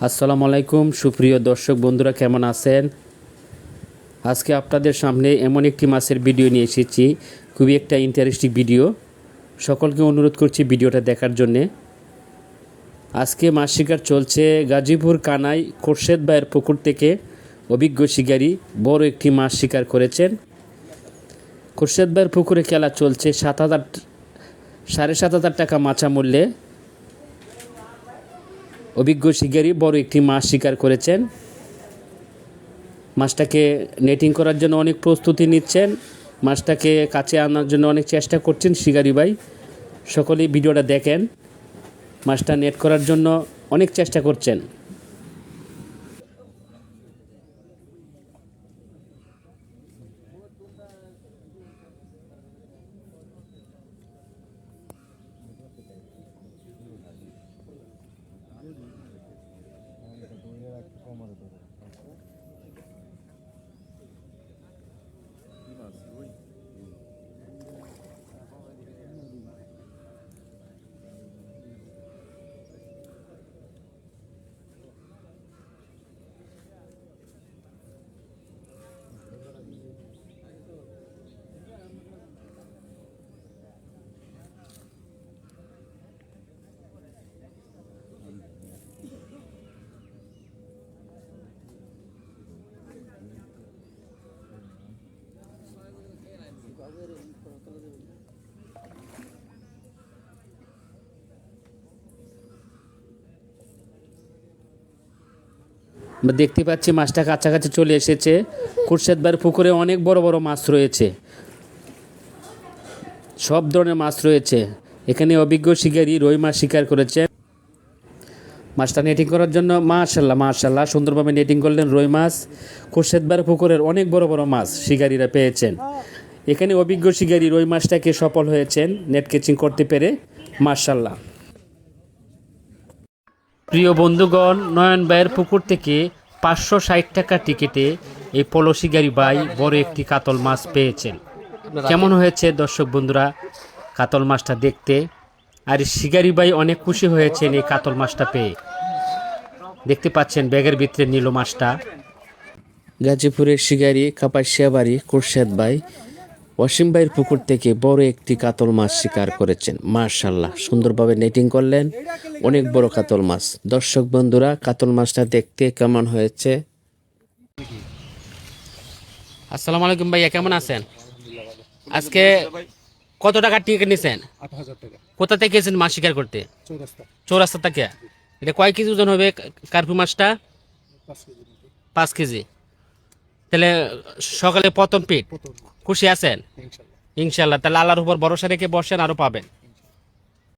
আসসালামু আলাইকুম সুপ্রিয় দর্শক বন্ধুরা, কেমন আছেন? আজকে আপনাদের সামনে এমন একটি মাছের ভিডিও নিয়ে এসেছি, খুবই একটা ইন্টারেস্টিং ভিডিও। সকলকে অনুরোধ করছি ভিডিওটা দেখার জন্যে। আজকে মাছ শিকার চলছে গাজীপুর কানাই খোরশেদ ভাইয়ের পুকুর থেকে। অভিজ্ঞ শিকারী বড় একটি মাছ শিকার করেছেন। খোরশেদ ভাইয়ের পুকুরে খেলা চলছে 7,500 টাকা মাছা মূল্যে। অভিজ্ঞ শিকারী বড় একটি মাছ শিকার করেছেন। মাছটাকে নেটিং করার জন্য অনেক প্রস্তুতি নিচ্ছেন, মাছটাকে কাছে আনার জন্য অনেক চেষ্টা করছেন শিকারী ভাই। সকলেই ভিডিওটা দেখেন। মাছটা নেট করার জন্য অনেক চেষ্টা করছেন। আমরা দেখতে পাচ্ছি মাছটা কাছাকাছি চলে এসেছে। খোরশেদ ভাইয়ের পুকুরে অনেক বড় বড় মাছ রয়েছে, সব ধরনের মাছ রয়েছে। এখানে অভিজ্ঞ শিকারী রুই মাছ শিকার করেছেন। মাছটা নেটিং করার জন্য মাশাল্লাহ সুন্দরভাবে নেটিং করলেন রুই মাছ। খোরশেদ ভাইয়ের পুকুরের অনেক বড় বড় মাছ শিকারীরা পেয়েছেন। এখানে অভিজ্ঞ শিকারী রুই মাছটাকে সফল হয়েছেন নেট ক্যাচিং করতে পেরে, মাশাল্লাহ। প্রিয় বন্ধুগণ, নয়ন ভাইয়ের পুকুর থেকে 560 টাকা টিকিটে এই পলো শিকারী ভাই বড় একটি কাতল মাছ পেয়েছেন। কেমন হয়েছে দর্শক বন্ধুরা কাতল মাছটা দেখতে? আর শিকারী ভাই অনেক খুশি হয়েছেন এই কাতল মাছটা পেয়ে। দেখতে পাচ্ছেন ব্যাগের ভিতরে নিল মাছটা। গাজীপুরের শিকারী কাপাসিয়া বাড়ি খোরশেদ ভাই অসীম ভাইয়ের পুকুর থেকে বড় একটি কাতল মাছ শিকার করেছেন। মাশাল্লাহ, সুন্দরভাবে নেটিং করলেন, অনেক বড় কাতল মাছ। দর্শক বন্ধুরা, কাতল মাছটা দেখতে কেমন হয়েছে? আসসালামু আলাইকুম ভাইয়া, কেমন আছেন? আজকে কত টাকা টিকিট নিছেন? 8,000 টাকা। কোথা থেকে এসেছেন মাছ শিকার করতে? চৌরাস্তা। চৌরাস্তা থেকে। এটা কয় কেজি ওজন হবে কার্পু মাছটা? 5 কেজি মতো। 5 কেজি। তাহলে সকালে প্রথম পিট। প্রথম। খুশি আছেন? ইনশাআল্লাহ। ইনশাল্লাহ। তাহলে আল্লাহর উপর ভরসা রেখে বসেন, আরো পাবেন।